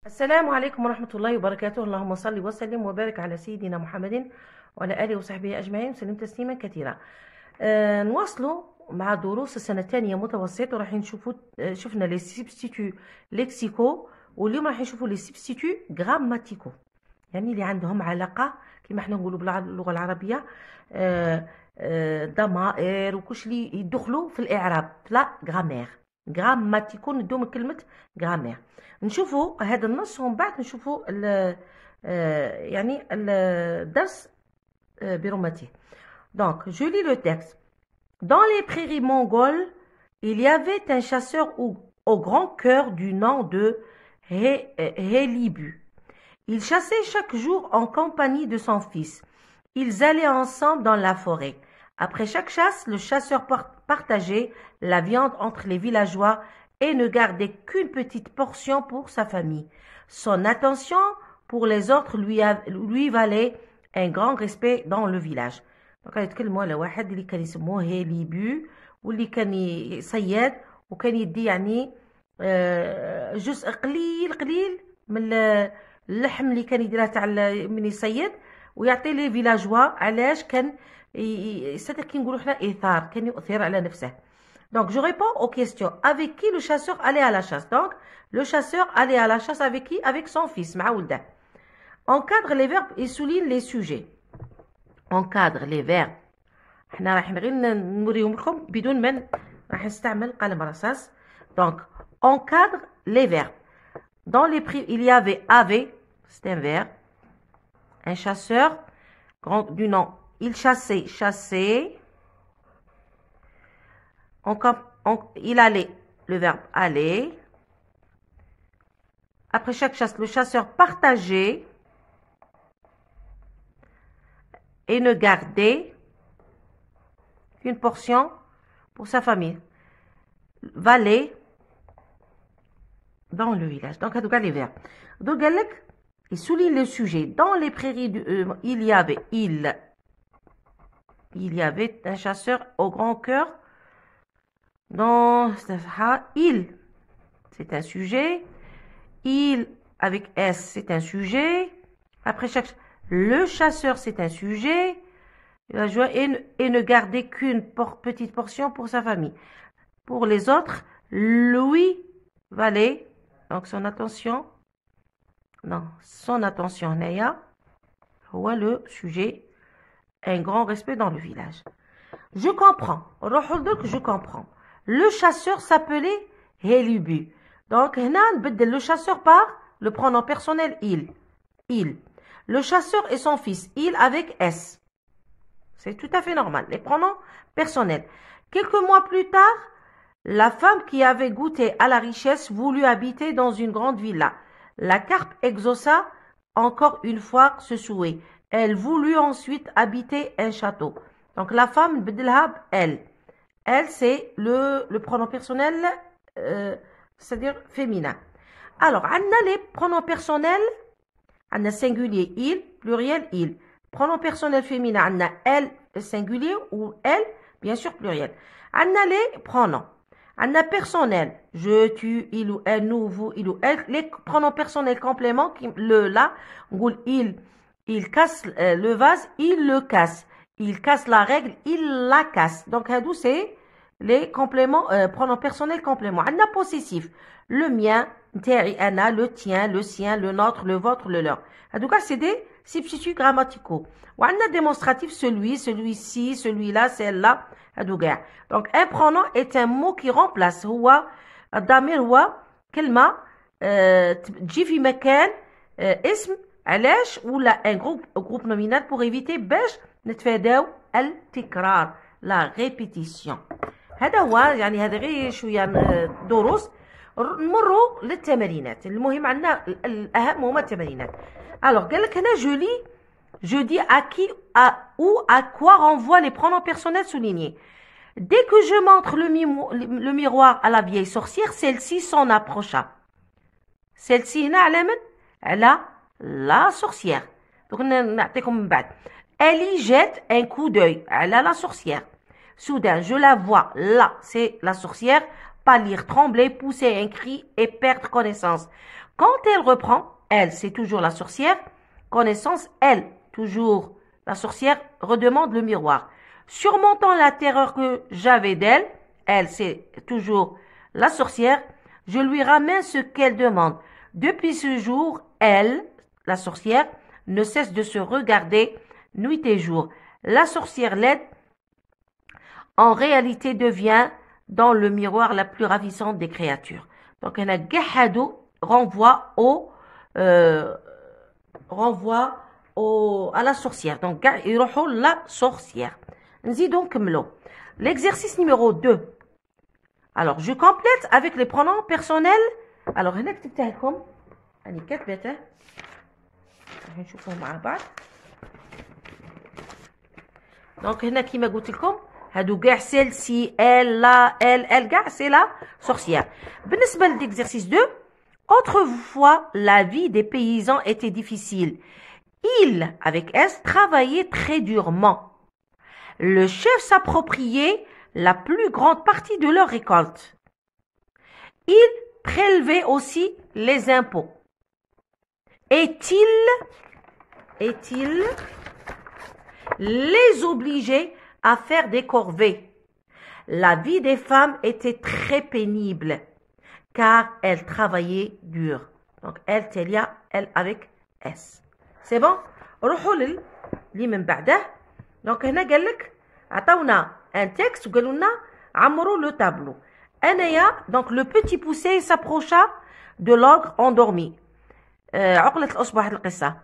السلام عليكم ورحمة الله وبركاته. اللهم صل وسلم وبارك على سيدنا محمد وعلى آله وصحبه أجمعين وسلم تسليما كثيرا. نواصلوا مع دروس السنة الثانية متوسط، وراح نشوفوا شفنا لي سبستيتو ليكسيكو، واليوم راح نشوفوا لي سبستيتو غراماتيكو، يعني اللي عندهم علاقة كما احنا نقولوا باللغة العربية ضمائر وكلش اللي يدخلوا في الإعراب لا غرامير. غراماتيكو ندوم كلمة غرامير. نشوفوا هذا النص ومن بعد نشوفوا يعني الدرس برمته. Donc, je lis le texte. Dans les prairies mongoles, il y avait un chasseur au grand cœur du nom de Hélibu. Il chassait chaque jour en compagnie de son fils. Ils allaient ensemble dans la forêt. Après chaque chasse, le chasseur partageait la viande entre les villageois et ne gardait qu'une petite portion pour sa famille. Son attention pour les autres lui valait un grand respect dans le village. Donc يتكلموا على واحد اللي كان يسموه هيليبو، واللي كان يصيد وكان يدي يعني جزء قليل من اللحم اللي كان يديرها تاع من يصيد ويعطي لي فيلاجوا. علاش كان صدق كي نقولوا حنا اثار، كان يؤثر على نفسه. Donc, je réponds aux questions. Avec qui le chasseur allait à la chasse? Donc, le chasseur allait à la chasse avec qui? Avec son fils, Maoulda. Encadre les verbes et souligne les sujets. Encadre les verbes. احنا راح غير نوريهم لكم بدون من راح نستعمل قلم رصاص. Donc, encadre les verbes. Dans les prix, il y avait, c'est un verbe. Un chasseur, du nom, il chassait, chasser. Il allait, le verbe aller. Après chaque chasse, le chasseur partageait et ne gardait qu'une portion pour sa famille. Valait dans le village. Donc, en les verbes. Donc, il souligne le sujet. Dans les prairies, il y avait un chasseur au grand cœur. Dans il, c'est un sujet. Il, avec S, c'est un sujet. Après chaque... Le chasseur, c'est un sujet. Et ne garder qu'une petite portion pour sa famille. Pour les autres, lui valait. Donc, son attention. Non, son attention, Naya. Ou le sujet. Un grand respect dans le village. Je comprends. Je comprends. Le chasseur s'appelait Hélibu. Donc, le chasseur par le pronom personnel il. Il. Le chasseur et son fils. Il avec S. C'est tout à fait normal. Les pronoms personnels. Quelques mois plus tard, la femme qui avait goûté à la richesse voulut habiter dans une grande villa. La carpe exauça encore une fois ce souhait. Elle voulut ensuite habiter un château. Donc, la femme, elle. Elle, c'est le pronom personnel, c'est-à-dire féminin. Alors, on a les pronoms personnels, on a singulier il, pluriel il. Pronom personnel féminin, on a elle, singulier, ou elle, bien sûr, pluriel. On a les pronoms. On a personnel, je, tu, il ou elle, nous, vous, il ou elle. Les pronoms personnels compléments, le là, on dit il casse le vase, il le casse. Il casse la règle, il la casse. Donc, hadou, c'est les compléments, pronoms personnels compléments. On a possessif. Le mien, t'eri, ana, le tien, le sien, le nôtre, le vôtre, le leur. Hadou, c'est des substituts grammaticaux. On a démonstratif, celui, celui-ci, celui-là, celle-là. Hadou, donc, un pronom est un mot qui remplace. Houa, damir, houa, kelma, jifi mekan, ism, علاش ولا un groupe nominal pour éviter باش نتفاداو التكرار لا ريبيتيسيون. هذا هو يعني هذا غير شويه دروس. نمروا للتمارينات. المهم عندنا الاهم هما التمارينات. alors قال لك هنا je dis à qui ou à quoi renvoient les pronoms personnels soulignés. Dès que je montre le miroir à la vieille sorcière, celle-ci s'en approcha. celle-ci هنا على من؟ على la sorcière. Donc, elle y jette un coup d'œil. Elle a la sorcière. Soudain, je la vois. Là, c'est la sorcière. pâlir, trembler, pousser un cri et perdre connaissance. Quand elle reprend, elle, c'est toujours la sorcière. Connaissance, elle, toujours la sorcière, redemande le miroir. Surmontant la terreur que j'avais d'elle, elle, c'est toujours la sorcière, je lui ramène ce qu'elle demande. Depuis ce jour, elle, la sorcière, ne cesse de se regarder nuit et jour. La sorcière laide, en réalité, devient dans le miroir la plus ravissante des créatures. Donc, un gahado renvoie à la sorcière. Donc, la sorcière. Donc, l'exercice numéro 2. Alors, je complète avec les pronoms personnels. Alors, هنا كتبتها لكم. أنا كاتبتها. نشوفهم مع بعض. Donc, هنا كيما قلت لكم هادو كاع celle-ci, elle, là, elle كاع c'est la sorcière. بالنسبة للexercice 2, autrefois, la vie des paysans était difficile. Ils, avec S, travaillaient très durement. Le chef s'appropriait la plus grande partie de leur récolte. Il prélevait aussi les impôts. Est-il les obligeait à faire des corvées? La vie des femmes était très pénible car elles travaillaient dur. Donc elle, Telia, elle avec S. C'est bon? روحوا للي من بعده. Donc هنا قال لك عطاونا un texte وقالوا لنا عمروا le tableau. أنايا donc le petit poussé s'approcha de l'ogre endormi. عقلة الأصبع القصة.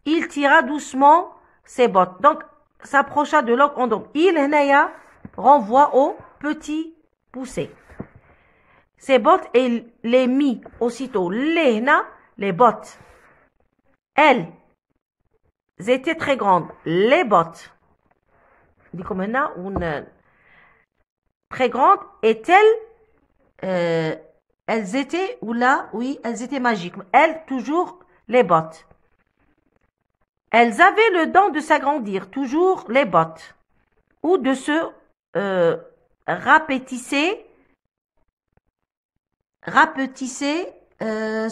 Il tira doucement ses bottes. Donc s'approcha de l'ogre endormi. Il هنايا renvoie au petit poussé. Ses bottes et les mit aussitôt. Les هنا les bottes. Elles étaient très grandes. Les bottes. dit comme هنا une très grande est-elle elles étaient ou là oui elles étaient magiques. Elles toujours les bottes. Elles avaient le don de s'agrandir, toujours les bottes, ou de se rapetisser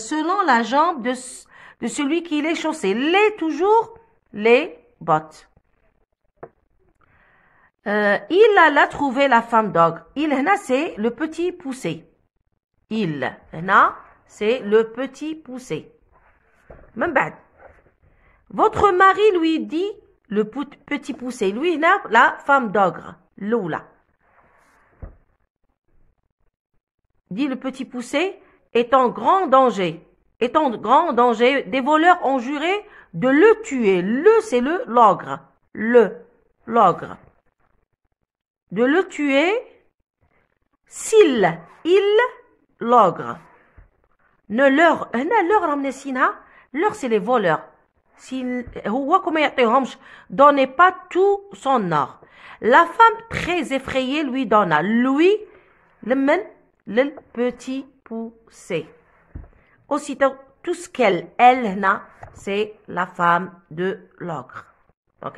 selon la jambe de celui qui les chaussait. Toujours les bottes. Il alla trouver la femme d'ogre. Il, c'est le petit poussé. Il, c'est le petit poussé. Même bad. Votre mari lui dit, le petit poussé, lui, la femme d'ogre, Loula. Dit le petit poussé, est en grand danger. Est en grand danger. Des voleurs ont juré de le tuer. C'est l'ogre. L'ogre. De le tuer s'il, l'ogre, ne leur c'est les voleurs. S'il, donnait pas tout son or. La femme très effrayée lui donna, le petit poussé. Aussitôt, tout ce qu'elle, c'est la femme de l'ogre. Donc,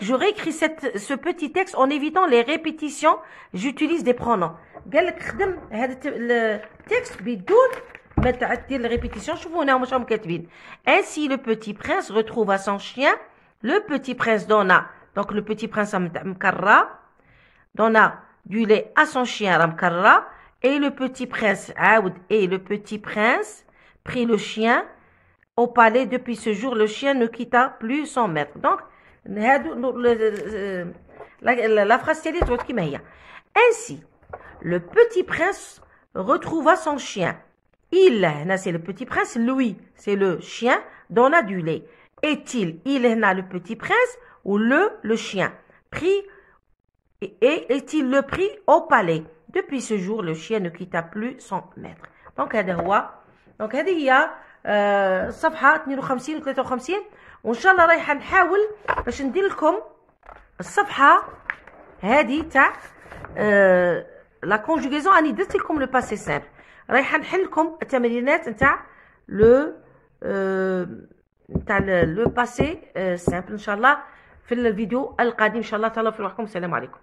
j'aurais écrit ce petit texte en évitant les répétitions. J'utilise des pronoms. Le texte بدون ما تعدي les répétitions. شوفوا هنا واش راهم كاتبين. Ainsi le petit prince retrouva son chien. Le petit prince donna. Donc le petit prince مكرة donna du lait à son chien مكرة. Et le petit prince prit le chien au palais. Depuis ce jour, le chien ne quitta plus son maître. Donc la phrase qui هي. Ainsi, le petit prince retrouva son chien. Il, c'est le petit prince, lui, c'est le chien, donna du lait. Est-il, le petit prince ou le chien pris et est-il le pris au palais? Depuis ce jour, le chien ne quitta plus son maître. Donc هذا هو. Donc هذه هي صفحة 52 و 53. وان شاء الله رايحه نحاول باش ندير لكم الصفحه هذه تاع لا كونجوغيزون. راني درت لكم لو باسي سامبل. رايحه نحل لكم التمرينات نتاع لو باسي سامبل ان شاء الله في الفيديو القادم ان شاء الله. تهلاو في روحكم. السلام عليكم.